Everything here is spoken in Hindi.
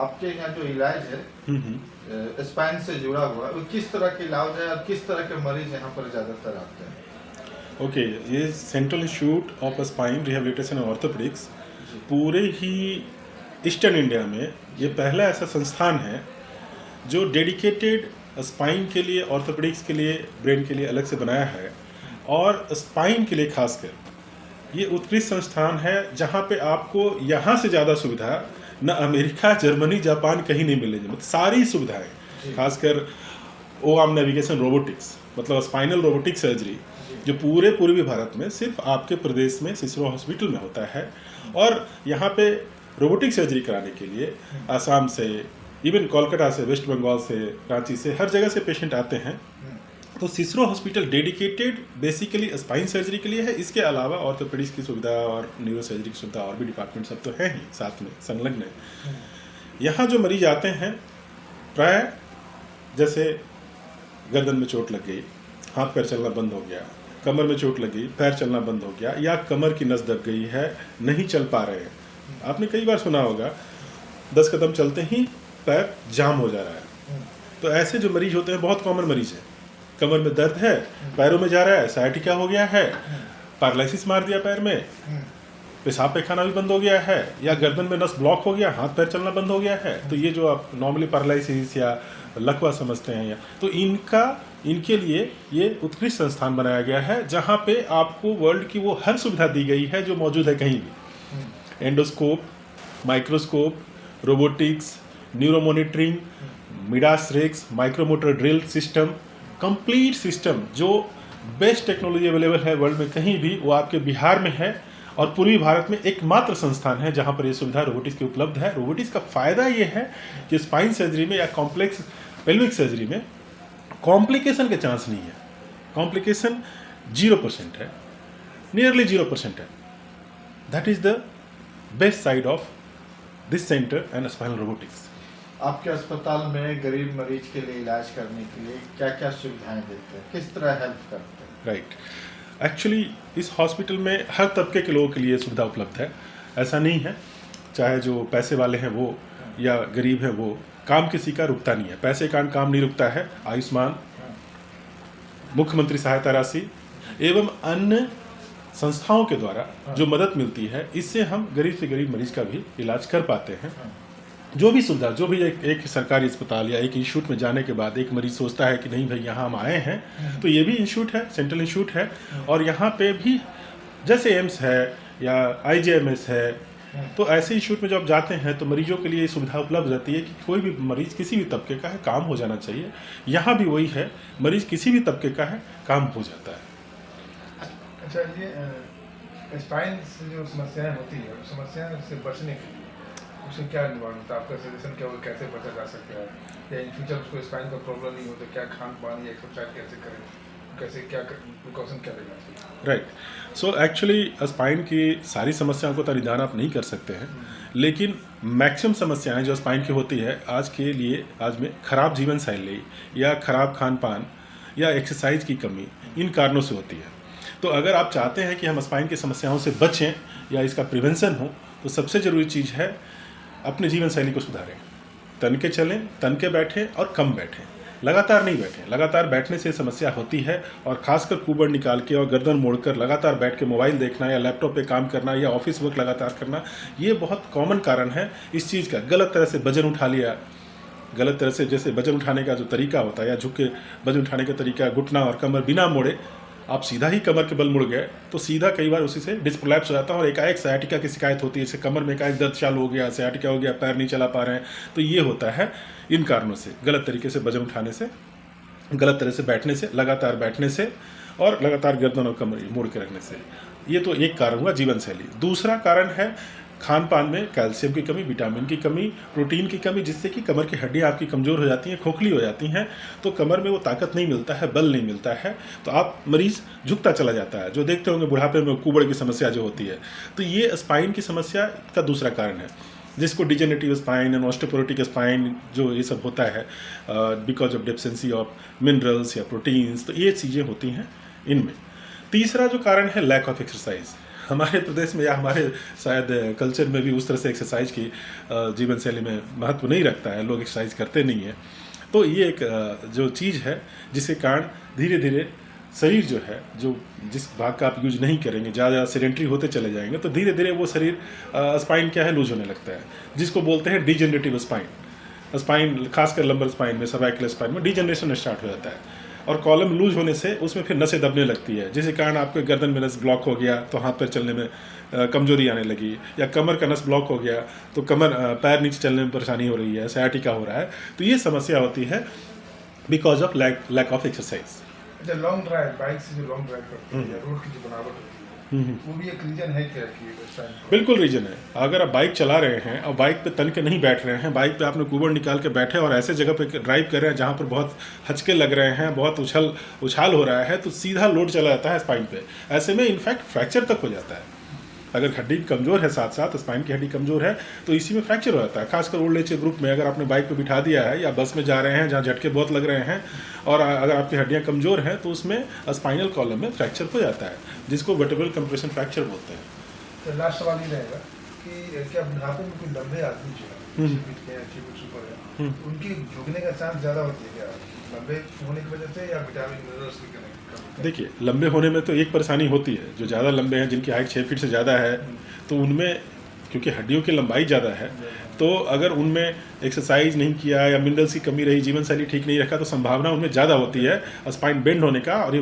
आपके यहाँ जो इलाज है स्पाइन से जुड़ा हुआ वो किस तरह के इलाज है और किस तरह के मरीज यहाँ पर ज़्यादातर आते हैं? ओके, ये central institute of spine rehabilitation and orthopaedics पूरे ही ईस्टर्न इंडिया में ये पहला ऐसा संस्थान है जो डेडिकेटेड स्पाइन के लिए, ऑर्थोपेडिक्स के लिए, ब्रेन के लिए अलग से बनाया है। और स्पाइन के लिए खासकर ये उत्कृष्ट संस्थान है जहाँ पे आपको यहाँ से ज़्यादा सुविधा न अमेरिका, जर्मनी, जापान कहीं नहीं मिलेगी। मतलब सारी सुविधाएं, खासकर ओ आर्म नेविगेशन रोबोटिक्स, मतलब स्पाइनल रोबोटिक सर्जरी जो पूरे पूर्वी भारत में सिर्फ आपके प्रदेश में सिसरो हॉस्पिटल में होता है। और यहाँ पे रोबोटिक सर्जरी कराने के लिए आसाम से, इवन कोलकाता से, वेस्ट बंगाल से, रांची से, हर जगह से पेशेंट आते हैं। तो Cicero hospital dedicated basically spine surgery के लिए है। इसके अलावा ऑर्थोपेडिक्स की सुविधा और न्यूरो सर्जरी की सुविधा और भी डिपार्टमेंट सब तो है ही साथ में संलग्न है। यहाँ जो मरीज आते हैं प्राय जैसे गर्दन में चोट लग गई, हाथ पैर चलना बंद हो गया, कमर में चोट लगी, पैर चलना बंद हो गया, या कमर की नस दब गई है, नहीं चल पा रहे हैं। आपने कई बार सुना होगा 10 कदम चलते ही पैर जाम हो जा रहा है। तो ऐसे जो मरीज होते हैं बहुत कॉमन मरीज है। कमर में दर्द है, पैरों में जा रहा है, साइटिका हो गया है, पैरालिसिस मार दिया पैर में, पेशाब पैखाना भी बंद हो गया है, या गर्दन में नस ब्लॉक हो गया, हाथ पैर चलना बंद हो गया है। तो ये जो आप नॉर्मली पैरालिसिस या लकवा समझते हैं, या तो इनके लिए ये उत्कृष्ट संस्थान बनाया गया है जहाँ पे आपको वर्ल्ड की वो हर सुविधा दी गई है जो मौजूद है कहीं भी। Endoscope, microscope, robotics, neuro monitoring, Midas Rex, micromotor drill system, complete system जो बेस्ट टेक्नोलॉजी अवेलेबल है वर्ल्ड में कहीं भी, वो आपके बिहार में है। और पूर्वी भारत में एकमात्र संस्थान है जहाँ पर ये सुविधा रोबोटिक्स की उपलब्ध है। रोबोटिक्स का फ़ायदा ये है कि स्पाइन सर्जरी में या कॉम्प्लेक्स पेल्विक सर्जरी में कॉम्प्लिकेशन के चांस नहीं है। कॉम्प्लिकेशन 0% है, नियरली 0% है। That is the best side of this centre and spinal robotics. आपके अस्पताल में गरीब मरीज के लिए इलाज करने के लिए क्या क्या सुविधाएं देते हैं, किस तरह हेल्प करते हैं? राइट, एक्चुअली इस हॉस्पिटल में हर तबके के लोगों के लिए सुविधा उपलब्ध है। ऐसा नहीं है चाहे जो पैसे वाले हैं वो या गरीब है वो, काम किसी का रुकता नहीं है। पैसे का काम नहीं रुकता है। आयुष्मान, मुख्यमंत्री सहायता राशि एवं अन्य संस्थाओं के द्वारा जो मदद मिलती है, इससे हम गरीब से गरीब मरीज का भी इलाज कर पाते हैं। जो भी सुविधा, जो भी एक सरकारी अस्पताल या एक इंस्टीट्यूट में जाने के बाद एक मरीज सोचता है कि नहीं भाई यहाँ हम आए हैं, तो ये भी इंस्टीट्यूट है, सेंट्रल इंस्टीट्यूट है। और यहाँ पे भी जैसे एम्स है या IJMS है, तो ऐसे इंस्टीट्यूट में जब जाते हैं तो मरीजों के लिए सुविधा उपलब्ध रहती है कि कोई भी मरीज किसी भी तबके का है, काम हो जाना चाहिए। यहाँ भी वही है, मरीज किसी भी तबके का है, काम हो जाता है। अच्छा, ये स्पाइन से जो समस्याएं होती है, उस समस्याएं से बचने के लिए उससे क्या निवारण होता है? आपका सजेशन क्या होगा, कैसे बचा जा सकता है? या इन फ्यूचर उसको स्पाइन का प्रॉब्लम नहीं हो तो क्या खान पान या एक्सरसाइज कैसे करें, कैसे क्या प्रिकॉशन क्या लेना चाहिए? राइट, सो एक्चुअली स्पाइन की सारी समस्याओं को तो निदान आप नहीं कर सकते हैं, लेकिन मैक्सिमम समस्याएं जो स्पाइन की होती है आज के लिए, आज में खराब जीवन शैली या खराब खान पान या एक्सरसाइज की कमी, इन कारणों से होती है। तो अगर आप चाहते हैं कि हम स्पाइन की समस्याओं से बचें या इसका प्रिवेंशन हो, तो सबसे ज़रूरी चीज़ है अपने जीवन शैली को सुधारें। तन के चलें, तन के बैठें और कम बैठें, लगातार नहीं बैठें। लगातार बैठने से समस्या होती है, और खासकर कुबड़ निकाल के और गर्दन मोड़कर लगातार बैठ के मोबाइल देखना या लैपटॉप पे काम करना या ऑफिस वर्क लगातार करना, ये बहुत कॉमन कारण है इस चीज़ का। गलत तरह से वजन उठा लिया, गलत तरह से, जैसे वजन उठाने का जो तरीका होता है या झुक के वजन उठाने का तरीका, घुटना और कमर बिना मोड़े आप सीधा ही कमर के बल मुड़ गए तो सीधा कई बार उसी से डिस्प्रोलैप्स हो जाता है और एकाएक सयाटिका की शिकायत होती है। जैसे कमर में एकाएक दर्द चालू हो गया, सयाटिका हो गया, पैर नहीं चला पा रहे हैं, तो ये होता है इन कारणों से। गलत तरीके से वजन उठाने से, गलत तरह से बैठने से, लगातार बैठने से और लगातार गर्दन और कमर मोड़ के रखने से। ये तो एक कारण हुआ जीवन शैली। दूसरा कारण है खान पान में कैल्शियम की कमी, विटामिन की कमी, प्रोटीन की कमी, जिससे कि कमर की हड्डियाँ आपकी कमज़ोर हो जाती हैं, खोखली हो जाती हैं, तो कमर में वो ताकत नहीं मिलता है, बल नहीं मिलता है, तो आप मरीज़ झुकता चला जाता है। जो देखते होंगे बुढ़ापे में कुबड़ की समस्या जो होती है, तो ये स्पाइन की समस्या का दूसरा कारण है, जिसको degenerative spine and osteoporotic spine जो ये सब होता है because of deficiency of minerals या प्रोटीन्स, तो ये चीज़ें होती हैं इनमें। तीसरा जो कारण है लैक ऑफ एक्सरसाइज। हमारे प्रदेश में या हमारे शायद कल्चर में भी उस तरह से एक्सरसाइज की जीवन शैली में महत्व नहीं रखता है, लोग एक्सरसाइज करते नहीं हैं। तो ये एक जो चीज़ है जिसके कारण धीरे धीरे शरीर जो है, जो जिस भाग का आप यूज नहीं करेंगे, ज़्यादा सेडेंट्री होते चले जाएंगे तो धीरे धीरे वो शरीर स्पाइन क्या है, लूज होने लगता है, जिसको बोलते हैं डिजेनरेटिव स्पाइन। स्पाइन खासकर लंबर स्पाइन में, सर्वाइकल स्पाइन में डिजेनरेशन स्टार्ट हो जाता है और कॉलम लूज होने से उसमें फिर नसें दबने लगती है, जिसके कारण आपके गर्दन में नस ब्लॉक हो गया तो हाथ पैर चलने में कमजोरी आने लगी, या कमर का नस ब्लॉक हो गया तो कमर पैर नीचे चलने में परेशानी हो रही है, सयाटिका हो रहा है। तो ये समस्या होती है because of lack of exercise. अच्छा, लॉन्ग ड्राइव, बाइक से जो लॉन्ग ड्राइव करते हैं या रोड की जो बनावट होती है, वो भी एक रीजन है क्या कि स्पाइन को? बिल्कुल रीजन है। अगर आप बाइक चला रहे हैं और बाइक पे तन के नहीं बैठ रहे हैं, बाइक पे आपने कुबर निकाल के बैठे और ऐसे जगह पे ड्राइव कर रहे हैं जहाँ पर बहुत हचके लग रहे हैं, बहुत उछाल हो रहा है, तो सीधा लोड चला जाता है स्पाइन पे। ऐसे में इनफैक्ट फ्रैक्चर तक हो जाता है। अगर हड्डी कमज़ोर है, साथ साथ स्पाइन की हड्डी कमज़ोर है, तो इसी में फ्रैक्चर हो जाता है। खासकर ओल्ड एज ग्रुप में अगर आपने बाइक पे बिठा दिया है या बस में जा रहे हैं जहाँ झटके बहुत लग रहे हैं और अगर आपकी हड्डियाँ कमज़ोर हैं तो उसमें स्पाइनल कॉलम में फ्रैक्चर हो जाता है, जिसको वर्टेब्रल कंप्रेशन फ्रैक्चर बोलते हैं। तो लास्ट सवाल ये रहेगा कि क्या बुढ़ापे में कोई लंबे आदमी जो है, 6 फीट के या 6 फीट ऊपर है, उनकी झुकने का चांस ज़्यादा होती है क्या, लंबे होने की वजह से या विटामिन मिनरल्स की कमी? देखिए, लंबे होने में तो एक परेशानी होती है, जो ज़्यादा लंबे हैं, जिनकी हाइट 6 फीट से ज़्यादा है, तो उनमें क्योंकि हड्डियों की लंबाई ज़्यादा है, तो अगर उनमें एक्सरसाइज नहीं किया या मिनरल्स की कमी रही, जीवन शैली ठीक नहीं रखा, तो संभावना उनमें ज़्यादा होती है स्पाइन बेंड होने का और ये